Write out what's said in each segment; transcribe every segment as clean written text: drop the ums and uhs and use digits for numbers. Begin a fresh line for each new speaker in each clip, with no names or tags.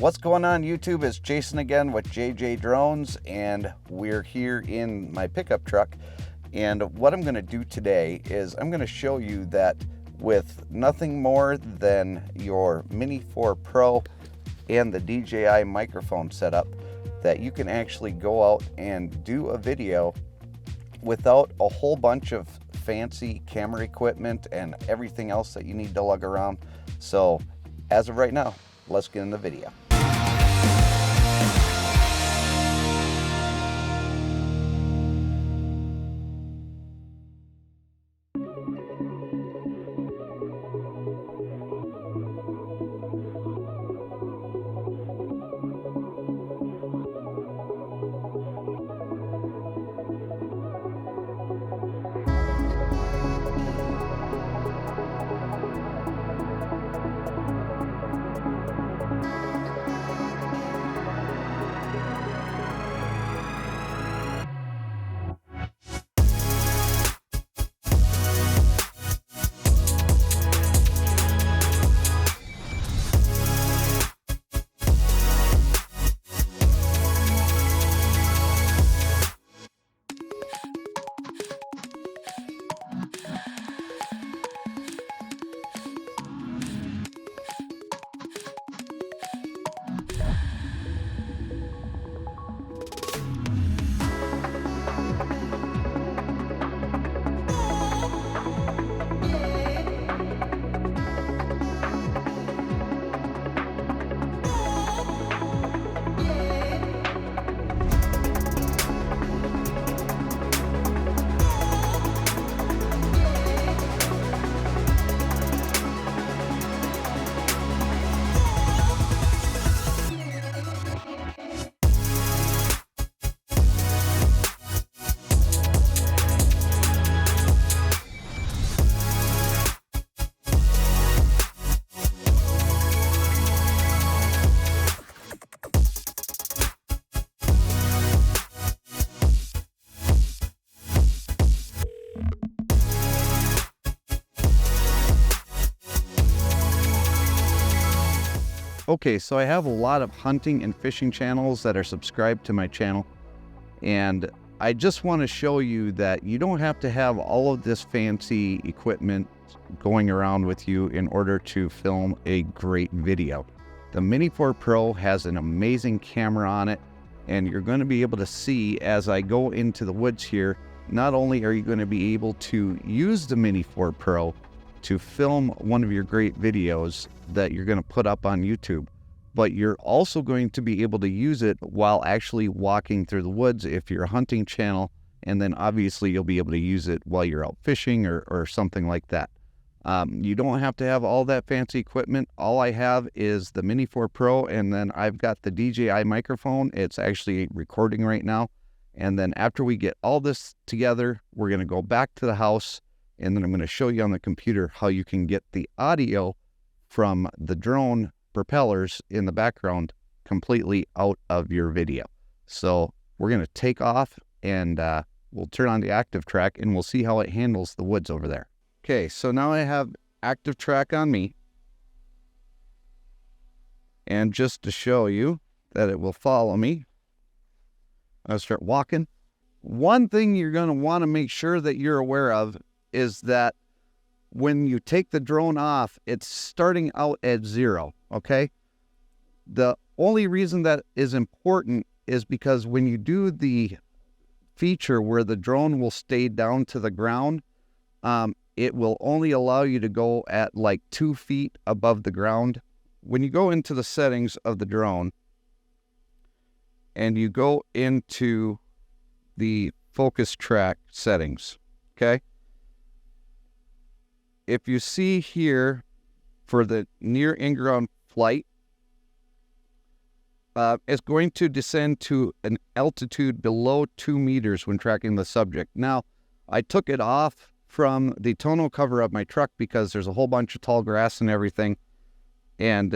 What's going on YouTube? It's Jason again with JJ Drones, and we're here in my pickup truck. And what I'm going to do today is I'm going to show you that with nothing more than your Mini 4 Pro and the DJI microphone setup, that you can actually go out and do a video without a whole bunch of fancy camera equipment and everything else that you need to lug around. So as of right now, let's get in the video. Okay, so I have a lot of hunting and fishing channels that are subscribed to my channel, and I just want to show you that you don't have to have all of this fancy equipment going around with you in order to film a great video. The Mini 4 Pro has an amazing camera on it, and you're going to be able to see as I go into the woods here, not only are you going to be able to use the Mini 4 Pro to film one of your great videos that you're going to put up on YouTube, but you're also going to be able to use it while actually walking through the woods if you're a hunting channel, and then obviously you'll be able to use it while you're out fishing or something like that. You don't have to have all that fancy equipment. All I have is the Mini 4 Pro, and then I've got the DJI microphone. It's actually recording right now, and then after we get all this together, we're going to go back to the house, and then I'm going to show you on the computer how you can get the audio from the drone propellers in the background completely out of your video. So we're going to take off, and we'll turn on the active track, and we'll see how it handles the woods over there. Okay, so now I have active track on me. And just to show you that it will follow me, I'll start walking. One thing you're going to want to make sure that you're aware of is that when you take the drone off, it's starting out at 0, okay? The only reason that is important is because when you do the feature where the drone will stay down to the ground, it will only allow you to go at like 2 feet above the ground. When you go into the settings of the drone and you go into the focus track settings, okay? If you see here for the near in-ground flight, it's going to descend to an altitude below 2 meters when tracking the subject. Now, I took it off from the tonneau cover of my truck because there's a whole bunch of tall grass and everything. And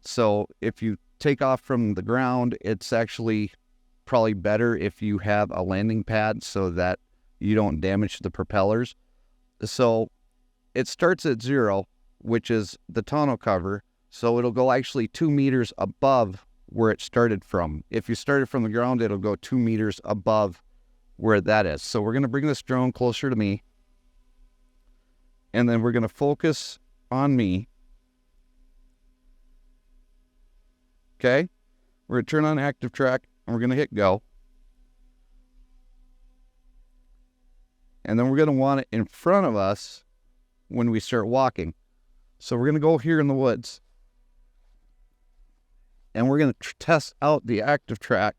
so if you take off from the ground, it's actually probably better if you have a landing pad so that you don't damage the propellers. So it starts at 0, which is the tonneau cover. So it'll go actually 2 meters above where it started from. If you started from the ground, it'll go 2 meters above where that is. So we're going to bring this drone closer to me. And then we're going to focus on me. Okay? We're going to turn on active track and we're going to hit go. And then we're going to want it in front of us when we start walking. So we're going to go here in the woods. And we're going to test out the active track.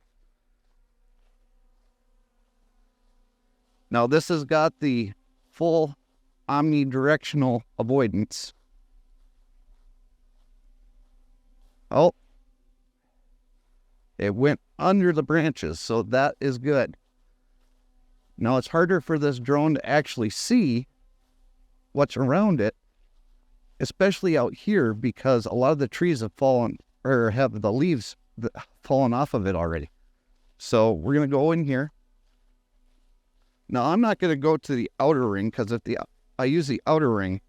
Now this has got the full omnidirectional avoidance. Oh, it went under the branches, so that is good. Now it's harder for this drone to actually see what's around it, especially out here, because a lot of the trees have fallen or have the leaves fallen off of it already. So we're going to go in here. Now I'm not going to go to the outer ring, because if I use the outer ring,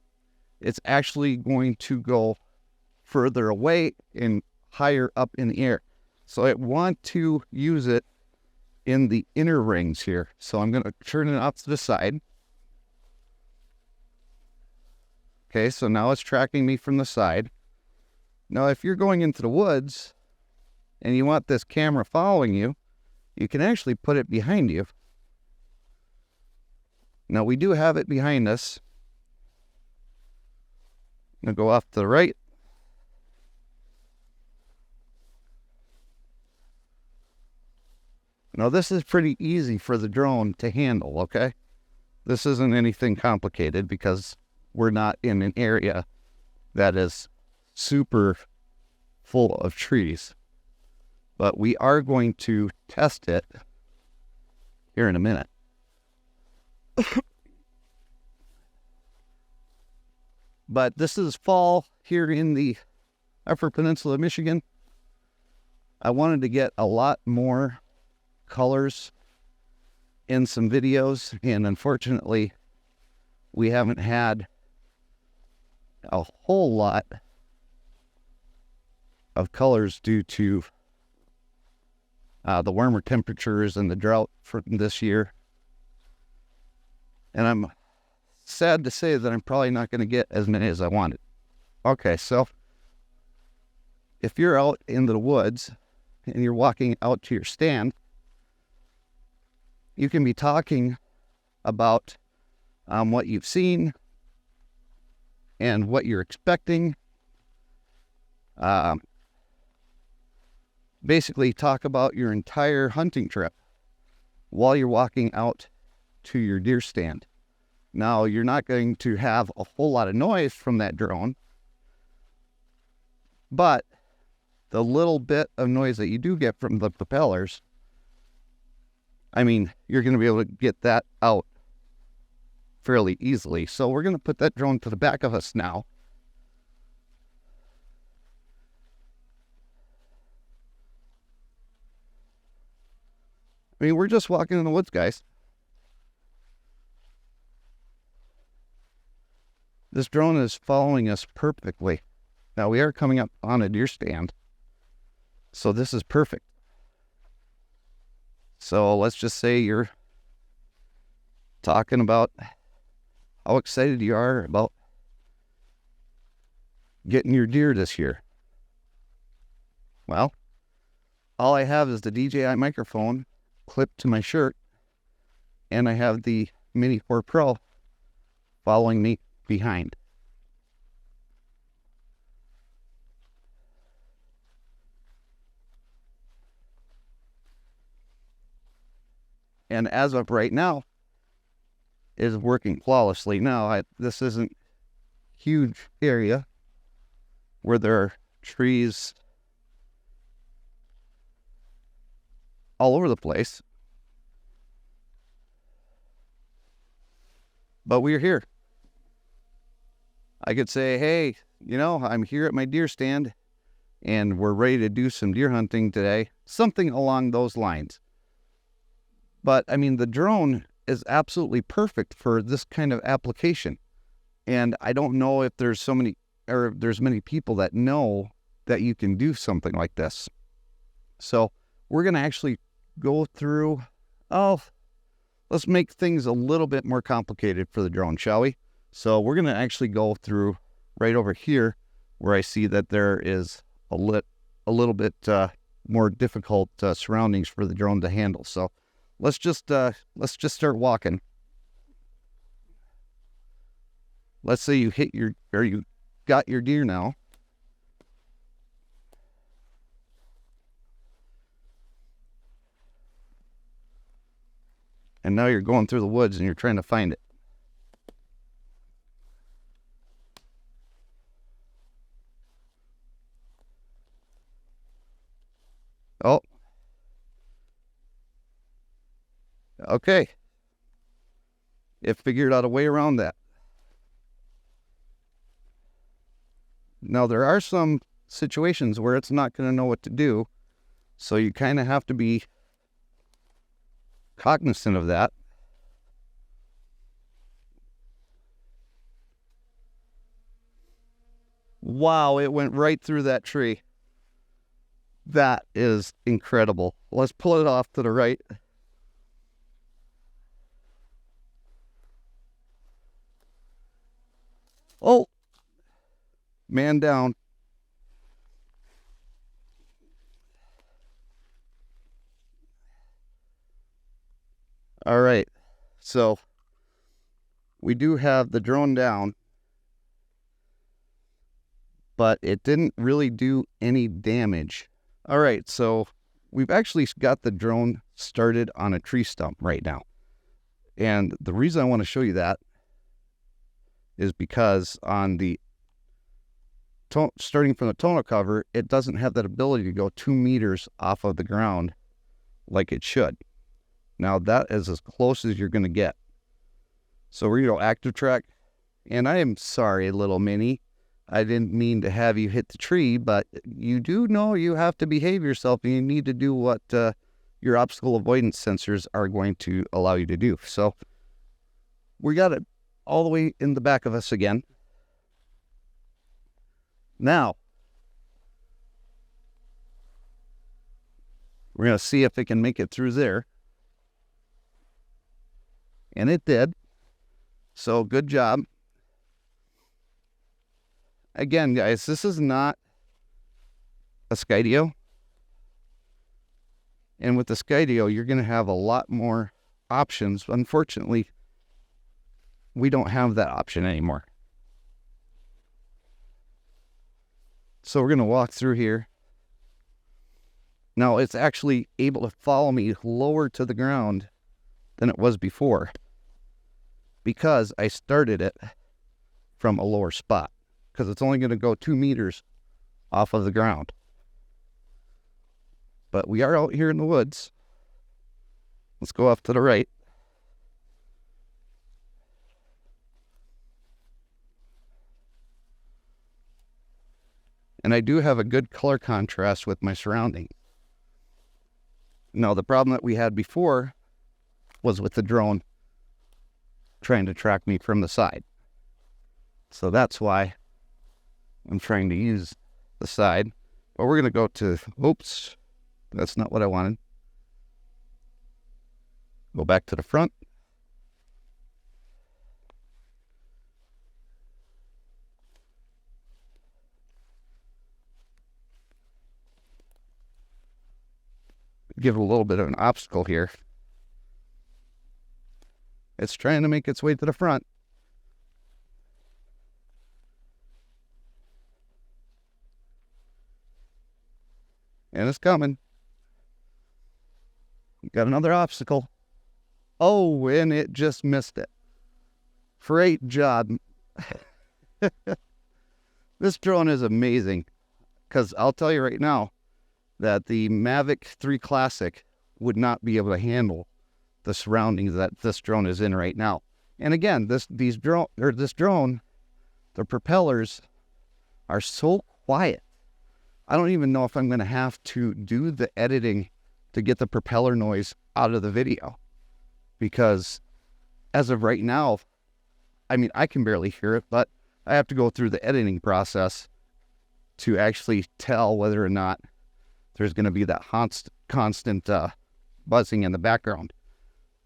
it's actually going to go further away and higher up in the air. So I want to use it in the inner rings here. So I'm going to turn it off to the side. Okay, so now it's tracking me from the side. Now, if you're going into the woods and you want this camera following you, you can actually put it behind you. Now, we do have it behind us. I'm going to go off to the right. Now, this is pretty easy for the drone to handle, okay? This isn't anything complicated because we're not in an area that is super full of trees. But we are going to test it here in a minute. But this is fall here in the Upper Peninsula of Michigan. I wanted to get a lot more colors in some videos, and unfortunately we haven't had a whole lot of colors due to the warmer temperatures and the drought for this year. And I'm sad to say that I'm probably not going to get as many as I wanted. Okay, so if you're out in the woods and you're walking out to your stand, you can be talking about what you've seen and what you're expecting. Basically talk about your entire hunting trip while you're walking out to your deer stand. Now, you're not going to have a whole lot of noise from that drone, but the little bit of noise that you do get from the propellers, I mean, you're going to be able to get that out fairly easily. So we're going to put that drone to the back of us now. I mean, we're just walking in the woods, guys. This drone is following us perfectly. Now, we are coming up on a deer stand, so this is perfect. So let's just say you're talking about how excited you are about getting your deer this year. Well, all I have is the DJI microphone clipped to my shirt, and I have the Mini 4 Pro following me behind. And as of right now, it is working flawlessly. Now, this isn't a huge area where there are trees all over the place, but we're here. I could say, hey, you know, I'm here at my deer stand and we're ready to do some deer hunting today. Something along those lines. But I mean, the drone is absolutely perfect for this kind of application. And I don't know if there's so many or there's many people that know that you can do something like this. So we're going to actually go through, let's make things a little bit more complicated for the drone, shall we? So we're going to actually go through right over here where I see that there is a little bit more difficult surroundings for the drone to handle. So let's just start walking. Let's say you you got your deer now. And now you're going through the woods and you're trying to find it. Oh. Okay. It figured out a way around that. Now, there are some situations where it's not going to know what to do, so you kind of have to be cognizant of that. Wow, it went right through that tree. That is incredible. Let's pull it off to the right. Oh, man down. All right, so we do have the drone down, but it didn't really do any damage. All right, so we've actually got the drone started on a tree stump right now. And the reason I want to show you that is because on the starting from the tonneau cover, it doesn't have that ability to go 2 meters off of the ground like it should. Now that is as close as you're going to get. So we're going to go active track. And I am sorry, little Minnie. I didn't mean to have you hit the tree, but you do know you have to behave yourself and you need to do what your obstacle avoidance sensors are going to allow you to do. So we got it all the way in the back of us again. Now, we're going to see if it can make it through there. And it did. So good job. Again, guys, this is not a Skydio. And with the Skydio, you're going to have a lot more options. Unfortunately, we don't have that option anymore. So we're going to walk through here. Now, it's actually able to follow me lower to the ground than it was before, because I started it from a lower spot, because it's only going to go 2 meters off of the ground. But we are out here in the woods. Let's go off to the right. And I do have a good color contrast with my surroundings. Now, the problem that we had before was with the drone trying to track me from the side. So that's why I'm trying to use the side. But we're going to go to, oops, that's not what I wanted. Go back to the front. Give it a little bit of an obstacle here. It's trying to make its way to the front. And it's coming. Got another obstacle. Oh, and it just missed it. Great job. This drone is amazing, because I'll tell you right now that the Mavic 3 Classic would not be able to handle the surroundings that this drone is in right now. And again, this drone, the propellers are so quiet. I don't even know if I'm going to have to do the editing to get the propeller noise out of the video, because as of right now, I mean, I can barely hear it, but I have to go through the editing process to actually tell whether or not there's going to be that constant buzzing in the background.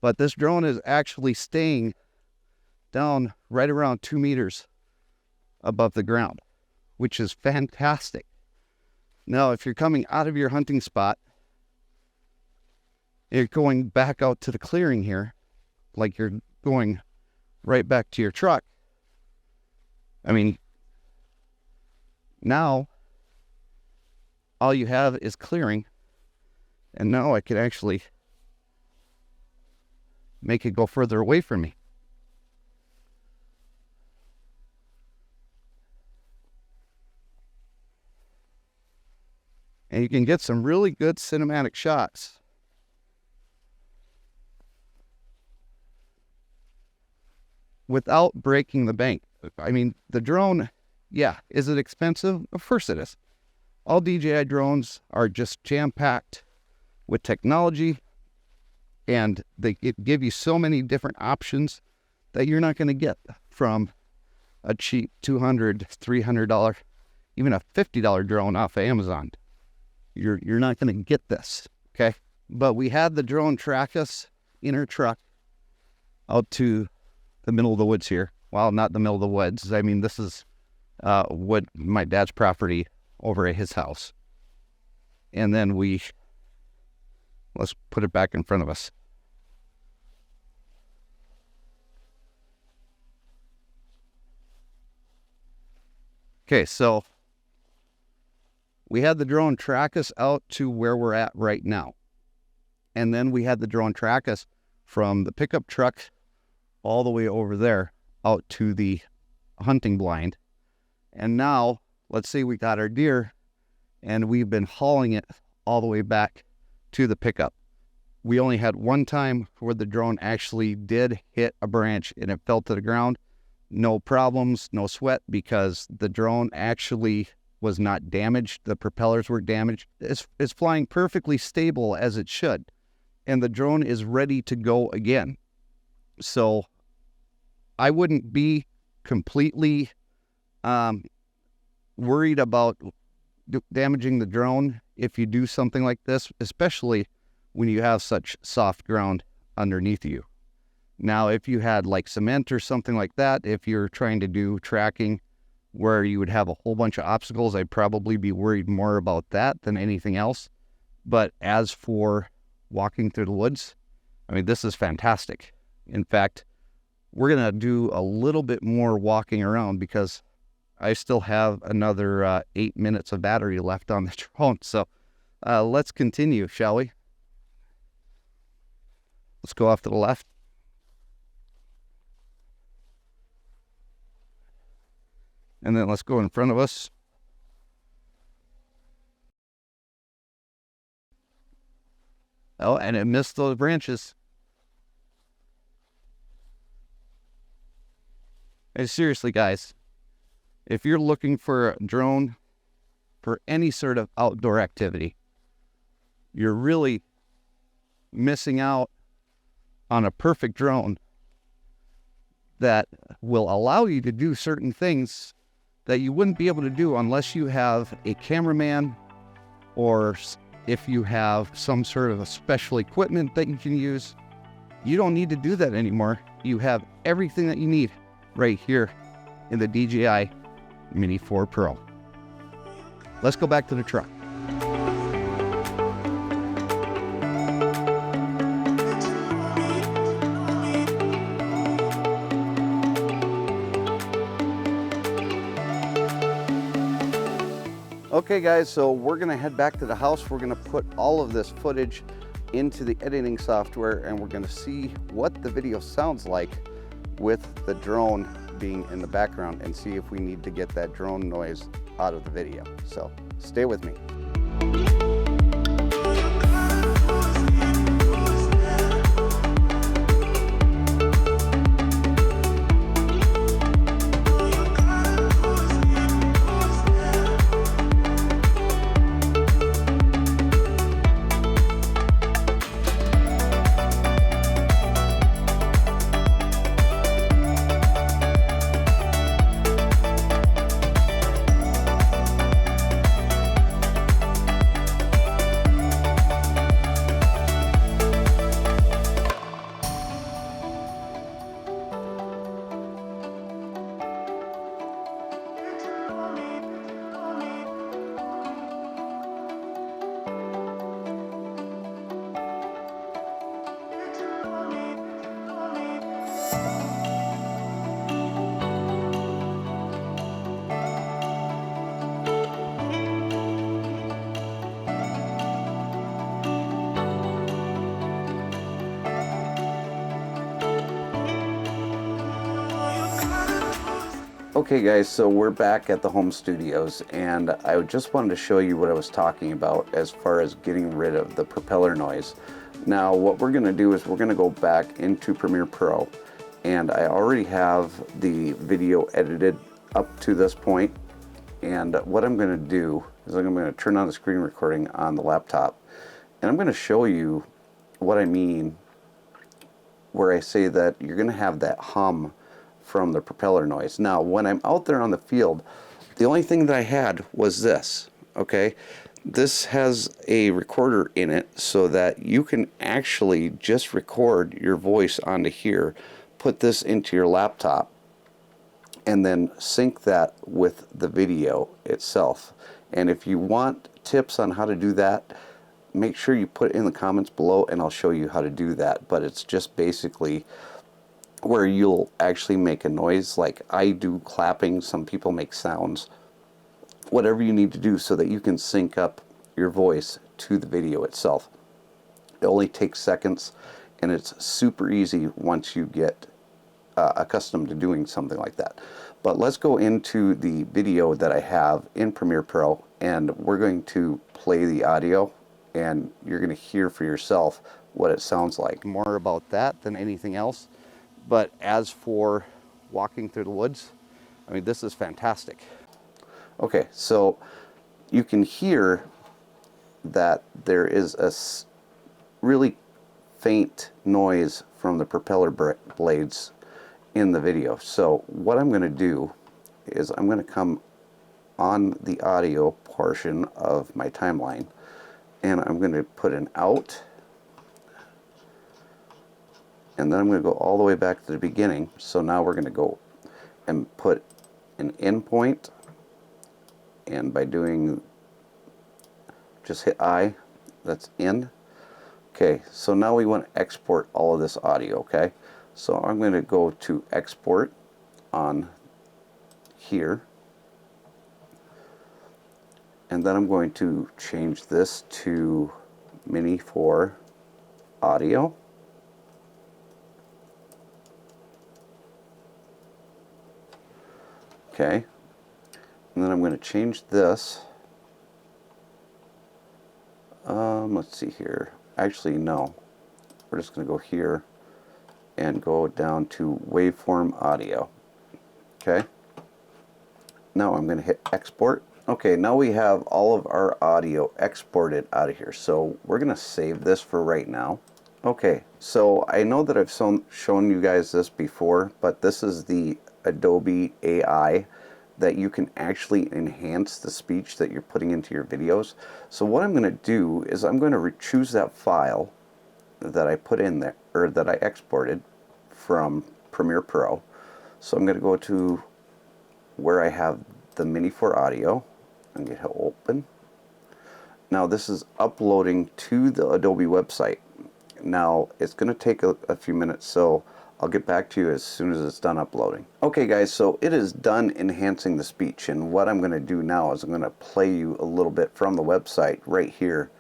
But this drone is actually staying down right around 2 meters above the ground, which is fantastic. Now, if you're coming out of your hunting spot, you're going back out to the clearing here, like you're going right back to your truck. I mean, now all you have is clearing, and now I could actually make it go further away from me. And you can get some really good cinematic shots. Without breaking the bank. I mean, the drone, yeah, is it expensive? Of course it is. All DJI drones are just jam-packed with technology, and they give you so many different options that you're not going to get from a cheap $200, $300, even a $50 drone off of Amazon. You're not going to get this, okay? But we had the drone track us in our truck out to the middle of the woods here. Well, not the middle of the woods. I mean, this is my dad's property over at his house. And then let's put it back in front of us. Okay, so we had the drone track us out to where we're at right now. And then we had the drone track us from the pickup truck all the way over there out to the hunting blind. And now, let's say we got our deer and we've been hauling it all the way back to the pickup. We only had one time where the drone actually did hit a branch and it fell to the ground. No problems, no sweat, because the drone actually was not damaged. The propellers were damaged. It's flying perfectly stable as it should. And the drone is ready to go again. So I wouldn't be completely worried about damaging the drone if you do something like this, especially when you have such soft ground underneath you. Now, if you had like cement or something like that, if you're trying to do tracking where you would have a whole bunch of obstacles, I'd probably be worried more about that than anything else. But as for walking through the woods, I mean, this is fantastic. In fact, we're going to do a little bit more walking around because I still have another 8 minutes of battery left on the drone. So let's continue, shall we? Let's go off to the left. And then let's go in front of us. Oh, and it missed those branches. Hey, seriously, guys, if you're looking for a drone for any sort of outdoor activity, you're really missing out on a perfect drone that will allow you to do certain things that you wouldn't be able to do unless you have a cameraman, or if you have some sort of a special equipment that you can use. You don't need to do that anymore. You have everything that you need right here in the DJI Mini 4 Pro. Let's go back to the truck. Okay guys, so we're gonna head back to the house. We're gonna put all of this footage into the editing software and we're gonna see what the video sounds like with the drone being in the background and see if we need to get that drone noise out of the video. So stay with me. Okay guys, so we're back at the home studios, and I just wanted to show you what I was talking about as far as getting rid of the propeller noise. Now what we're going to do is we're going to go back into Premiere Pro, and I already have the video edited up to this point, and what I'm going to do is I'm going to turn on the screen recording on the laptop, and I'm going to show you what I mean where I say that you're going to have that hum from the propeller noise. Now when I'm out there on the field, the only thing that I had was this, okay? This has a recorder in it so that you can actually just record your voice onto here, put this into your laptop, and then sync that with the video itself. And if you want tips on how to do that, make sure you put it in the comments below and I'll show you how to do that. But it's just basically where you'll actually make a noise like I do clapping, some people make sounds, whatever you need to do so that you can sync up your voice to the video itself. It only takes seconds and it's super easy once you get accustomed to doing something like that. But let's go into the video that I have in Premiere Pro, and we're going to play the audio and you're going to hear for yourself what it sounds like. More about that than anything else. But as for walking through the woods, I mean, this is fantastic. Okay, so you can hear that there is a really faint noise from the propeller blades in the video. So what I'm going to do is I'm going to come on the audio portion of my timeline, and I'm going to put an out, and then I'm going to go all the way back to the beginning. So now we're going to go and put an in point, and by doing, just hit I, that's in. Okay, so now we want to export all of this audio, okay? So I'm going to go to export on here, and then I'm going to change this to Mini 4 audio. Okay, and then I'm going to change this. Let's see here. Actually, no. We're just going to go here and go down to waveform audio. Okay. Now I'm going to hit export. Okay, now we have all of our audio exported out of here. So we're going to save this for right now. Okay, so I know that I've shown you guys this before, but this is the Adobe AI that you can actually enhance the speech that you're putting into your videos. So what I'm going to do is I'm going to choose that file that I put in there, or that I exported from Premiere Pro. So I'm going to go to where I have the Mini 4 audio. I'm going to hit open. Now this is uploading to the Adobe website. Now it's going to take a few minutes, so I'll get back to you as soon as it's done uploading. Okay guys, so it is done enhancing the speech, and what I'm going to do now is I'm going to play you a little bit from the website right here.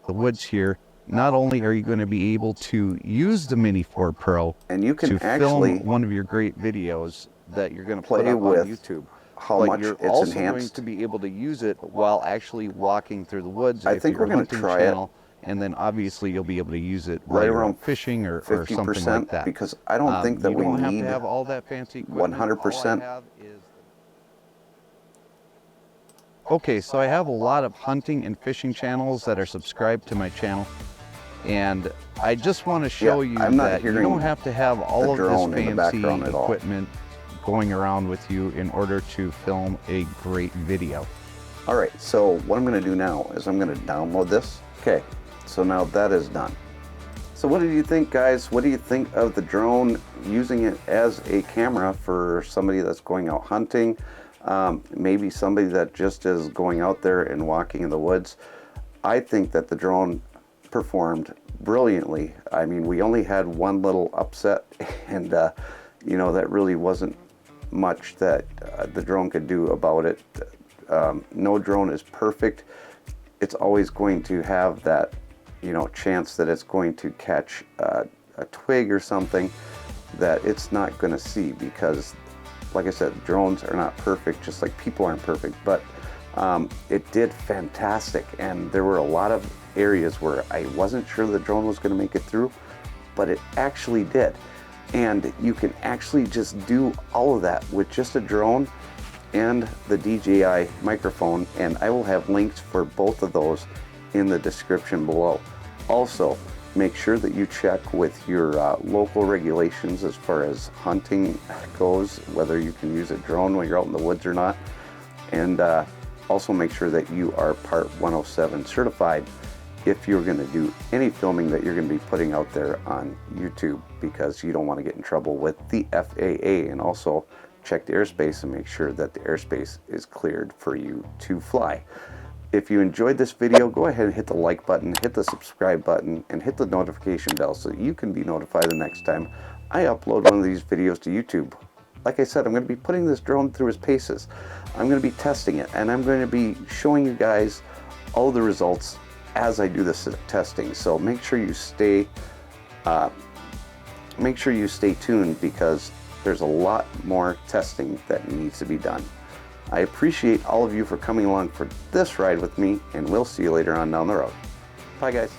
The woods here. Not only are you going to be able to use the Mini 4 Pro and you can to actually film one of your great videos that you're going to put up on YouTube, how much you're also going to be able to use it while actually walking through the woods. I think we're going to try it. And then obviously you'll be able to use it right around fishing or something like that. Because I don't think that we don't have to have all that fancy equipment. 100%. Okay, so I have a lot of hunting and fishing channels that are subscribed to my channel, and I just want to show you that you don't have to have all of this fancy equipment going around with you in order to film a great video. All right, so what I'm going to do now is I'm going to download this. Okay. So now that is done. So what did you think, guys? What do you think of the drone, using it as a camera for somebody that's going out hunting? Maybe somebody that just is going out there and walking in the woods. I think that the drone performed brilliantly. I mean, we only had one little upset, and you know, that really wasn't much that the drone could do about it. No drone is perfect. It's always going to have that, you know, chance that it's going to catch a twig or something that it's not going to see, because like I said, drones are not perfect, just like people aren't perfect, but it did fantastic. And there were a lot of areas where I wasn't sure the drone was going to make it through, but it actually did. And you can actually just do all of that with just a drone and the DJI microphone, and I will have links for both of those in the description below. Also, make sure that you check with your local regulations as far as hunting goes, whether you can use a drone when you're out in the woods or not. And also make sure that you are Part 107 certified if you're going to do any filming that you're going to be putting out there on YouTube, because you don't want to get in trouble with the FAA. And also check the airspace and make sure that the airspace is cleared for you to fly. If you enjoyed this video, go ahead and hit the like button, hit the subscribe button, and hit the notification bell so you can be notified the next time I upload one of these videos to YouTube. Like I said, I'm going to be putting this drone through its paces. I'm going to be testing it, and I'm going to be showing you guys all the results as I do this testing. So make sure you stay tuned, because there's a lot more testing that needs to be done. I appreciate all of you for coming along for this ride with me, and we'll see you later on down the road. Bye guys.